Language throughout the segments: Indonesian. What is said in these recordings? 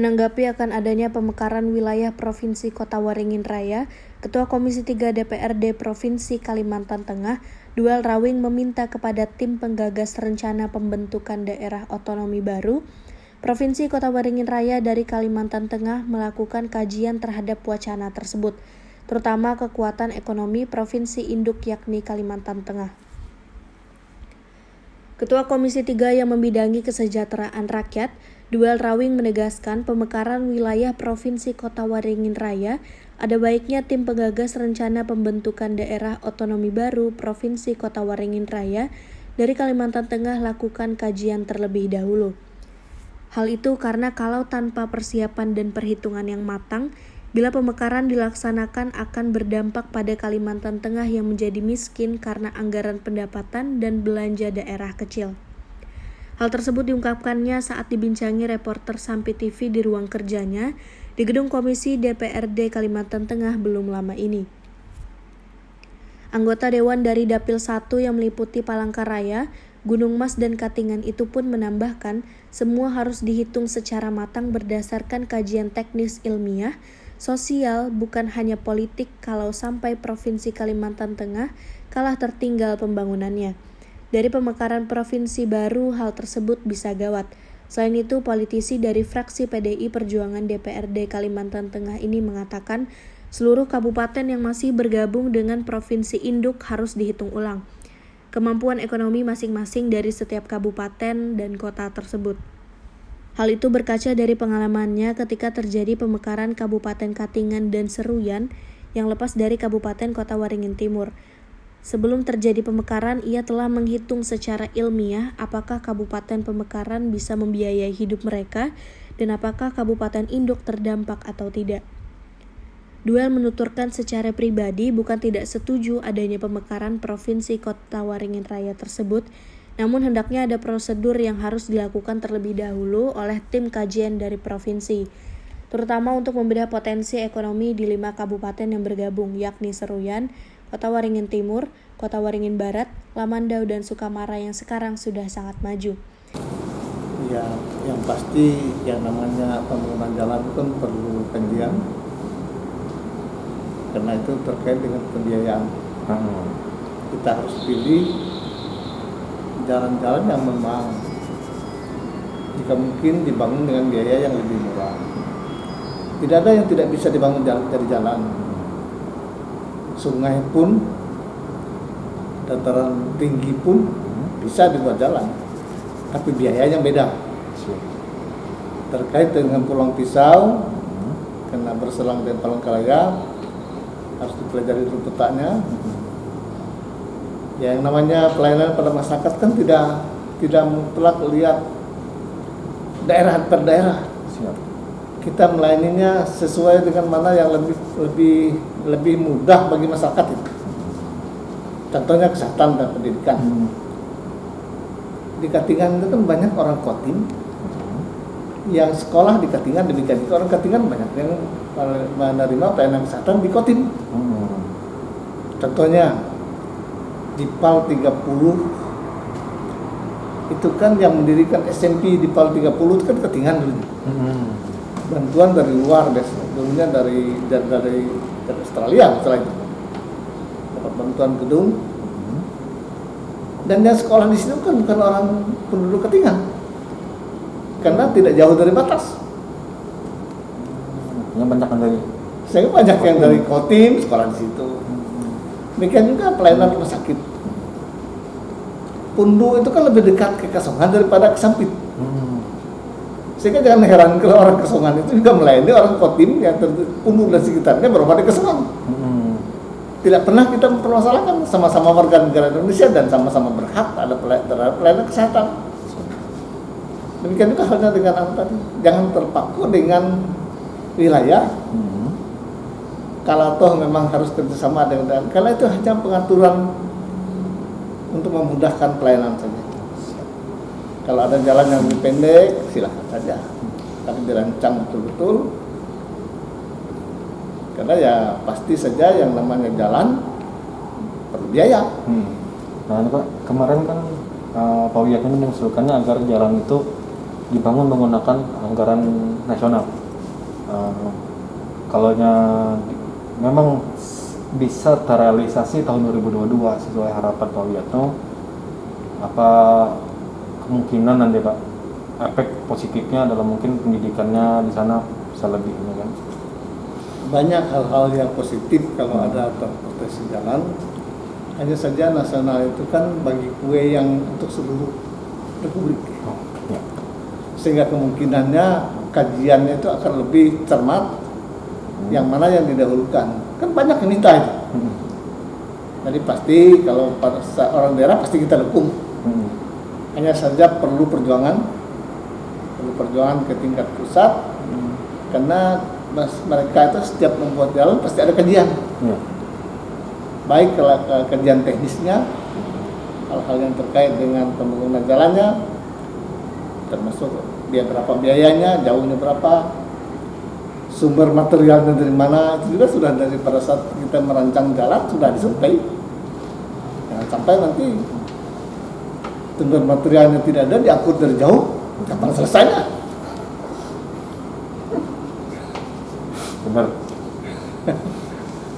Menanggapi akan adanya pemekaran wilayah Provinsi Kota Waringin Raya, Ketua Komisi 3 DPRD Provinsi Kalimantan Tengah, Duel Rawing meminta kepada tim penggagas rencana pembentukan daerah otonomi baru Provinsi Kota Waringin Raya dari Kalimantan Tengah melakukan kajian terhadap wacana tersebut, terutama kekuatan ekonomi Provinsi Induk yakni Kalimantan Tengah. Ketua Komisi 3 yang membidangi kesejahteraan rakyat, Duel Rawing menegaskan pemekaran wilayah Provinsi Kota Waringin Raya ada baiknya tim penggagas rencana pembentukan daerah otonomi baru Provinsi Kota Waringin Raya dari Kalimantan Tengah lakukan kajian terlebih dahulu. Hal itu karena kalau tanpa persiapan dan perhitungan yang matang, bila pemekaran dilaksanakan akan berdampak pada Kalimantan Tengah yang menjadi miskin karena anggaran pendapatan dan belanja daerah kecil. Hal tersebut diungkapkannya saat dibincangi reporter Sampi TV di ruang kerjanya di gedung Komisi DPRD Kalimantan Tengah belum lama ini. Anggota Dewan dari Dapil 1 yang meliputi Palangkaraya, Gunung Mas dan Katingan itu pun menambahkan semua harus dihitung secara matang berdasarkan kajian teknis ilmiah, sosial, bukan hanya politik kalau sampai Provinsi Kalimantan Tengah kalah tertinggal pembangunannya. Dari pemekaran provinsi baru, hal tersebut bisa gawat. Selain itu, politisi dari fraksi PDI Perjuangan DPRD Kalimantan Tengah ini mengatakan seluruh kabupaten yang masih bergabung dengan Provinsi Induk harus dihitung ulang kemampuan ekonomi masing-masing dari setiap kabupaten dan kota tersebut. Hal itu berkaca dari pengalamannya ketika terjadi pemekaran Kabupaten Katingan dan Seruyan yang lepas dari Kabupaten Kota Waringin Timur. Sebelum terjadi pemekaran, ia telah menghitung secara ilmiah apakah Kabupaten Pemekaran bisa membiayai hidup mereka dan apakah Kabupaten Induk terdampak atau tidak. Duel menuturkan secara pribadi bukan tidak setuju adanya pemekaran Provinsi Kota Waringin Raya tersebut, namun hendaknya ada prosedur yang harus dilakukan terlebih dahulu oleh tim kajian dari provinsi, terutama untuk membedah potensi ekonomi di 5 kabupaten yang bergabung, yakni Seruyan, Kota Waringin Timur, Kota Waringin Barat, Lamandau, dan Sukamara yang sekarang sudah sangat maju. Ya, yang pasti yang namanya pembangunan jalan itu kan perlu kajian, karena itu terkait dengan pembiayaan. Kita harus pilih jalan-jalan yang memang jika mungkin dibangun dengan biaya yang lebih murah. Tidak ada yang tidak bisa dibangun dari jalan. Sungai pun, dataran tinggi pun bisa dibuat jalan, tapi biayanya beda. Terkait dengan Pulau Pisau, karena berselang dengan Palangkaraya, harus dipelajari dulu petanya. Ya, yang namanya pelayanan pada masyarakat kan tidak mutlak lihat daerah per daerah. Kita melayaninya sesuai dengan mana yang lebih mudah bagi masyarakat itu. Contohnya kesehatan dan pendidikan. Di Katingan itu kan banyak orang Kotim yang sekolah di Katingan, demikian juga orang Katingan banyak yang menerima pelayanan kesehatan di Kotim. Contohnya di PAL 30 itu kan yang mendirikan SMP di PAL 30 itu kan Katingan dulu. Bantuan dari luar, dulunya dari Australia setelah itu dapat bantuan gedung. Dan yang sekolah di sini kan bukan orang penduduk Katingan, karena tidak jauh dari batas. Yang banyak dari Banyak yang dari Kotim sekolah di situ. Demikian juga pelayanan rumah sakit. Pundu itu kan lebih dekat ke Kasongan daripada ke Sampit. Sehingga jangan heran kalau orang Kasongan itu juga melayani orang Kotim yang Pundu dan sekitarnya berada di Kasongan. Tidak pernah kita mempermasalahkan, sama-sama warga negara Indonesia dan sama-sama berhak ada pelayanan kesehatan. Demikian juga halnya dengan apa tadi, jangan terpaku dengan wilayah. Kalau toh memang harus kerjasama dengan, karena itu hanya pengaturan untuk memudahkan pelayanan saja. Kalau ada jalan yang lebih pendek, silakan saja, tapi dirancang betul-betul. Karena ya pasti saja yang namanya jalan perlu biaya. Nah, Pak, kemarin kan Pak Wiyak ini mengusulkannya agar jalan itu dibangun menggunakan anggaran nasional. Kalaunya memang bisa terrealisasi tahun 2022 sesuai harapan Pak Wiyatno, apa kemungkinan nanti Pak efek positifnya adalah mungkin pendidikannya di sana bisa lebih ini kan? Banyak hal-hal yang positif kalau ada transportasi jalan. Hanya saja nasional itu kan bagi kue yang untuk seluruh republik, sehingga kemungkinannya kajiannya itu akan lebih cermat, yang mana yang didahulukan. Kan banyak yang minta itu. Jadi pasti kalau orang daerah pasti kita dukung. Hanya saja perlu perjuangan ke tingkat pusat, karena mereka itu setiap membuat jalan pasti ada kajian. Baik kalau kajian teknisnya, hal-hal yang terkait dengan pembangunan jalannya, termasuk berapa biayanya, jauhnya berapa, sumber materialnya dari mana, itu juga sudah dari pada saat kita merancang jalan sudah disurvei. Jangan sampai nanti sumber materialnya tidak ada, diangkut dari jauh, kapan selesainya? Benar.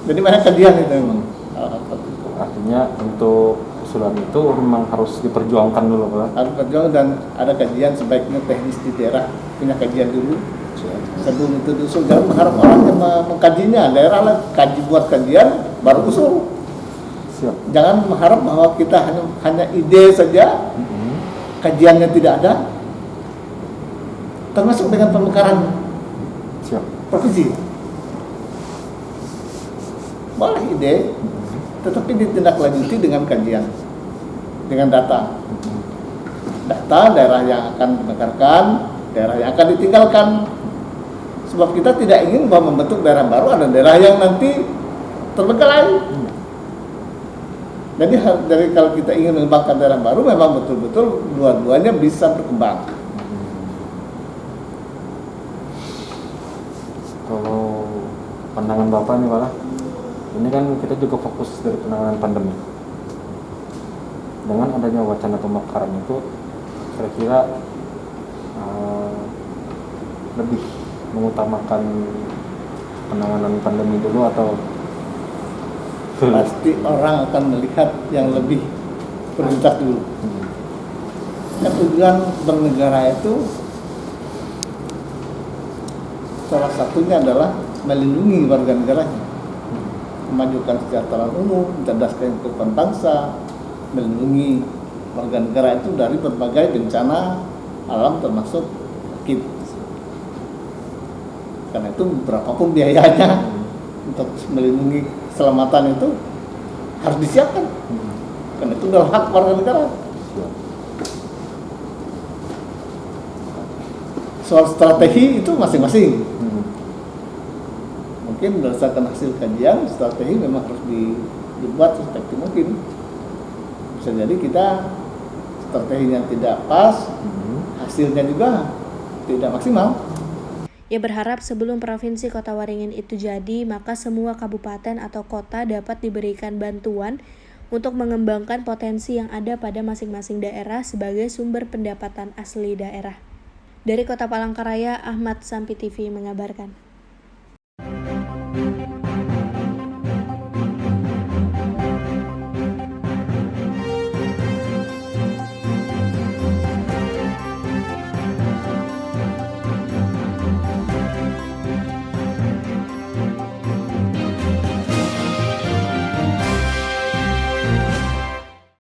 Jadi banyak kajian itu memang. Artinya untuk usulan itu memang harus diperjuangkan dulu Pak. Harus berjuang, dan ada kajian sebaiknya teknis di daerah punya kajian dulu. Sebelum itu diusul, jangan mengharap orang yang mengkajinya, daerah lah kaji buat kajian baru usul. Siap. Jangan mengharap bahwa kita hanya ide saja, kajiannya tidak ada, termasuk dengan pemekaran Siap. provinsi. Boleh ide, tetapi ditindaklanjuti dengan kajian, dengan data daerah yang akan dimekarkan, daerah yang akan ditinggalkan. Sebab kita tidak ingin bahwa membentuk daerah baru ada daerah yang nanti terbengkalai. Jadi dari kalau kita ingin mengembangkan daerah baru, memang betul-betul dua-duanya bisa berkembang. Kalau pandangan Bapak nih Pak, ini kan kita juga fokus dari penanganan pandemi. Dengan adanya wacana pemekaran itu, kira-kira lebih mengutamakan penanganan pandemi dulu atau Pasti orang akan melihat yang lebih prioritas dulu. Tujuan bernegara itu salah satunya adalah melindungi warga negaranya, memajukan kesejahteraan umum, mencerdaskan kehidupan bangsa, melindungi warga negara itu dari berbagai bencana alam termasuk sakit. Karena itu berapapun biayanya untuk melindungi keselamatan itu harus disiapkan. Karena itu adalah hak warga negara. Soal strategi itu masing-masing. Mungkin berdasarkan hasil kajian, strategi memang harus dibuat seefektif mungkin. Bisa jadi kita strateginya tidak pas, hasilnya juga tidak maksimal. Ia berharap sebelum Provinsi Kota Waringin itu jadi, maka semua kabupaten atau kota dapat diberikan bantuan untuk mengembangkan potensi yang ada pada masing-masing daerah sebagai sumber pendapatan asli daerah. Dari Kota Palangkaraya, Ahmad Sampi TV mengabarkan.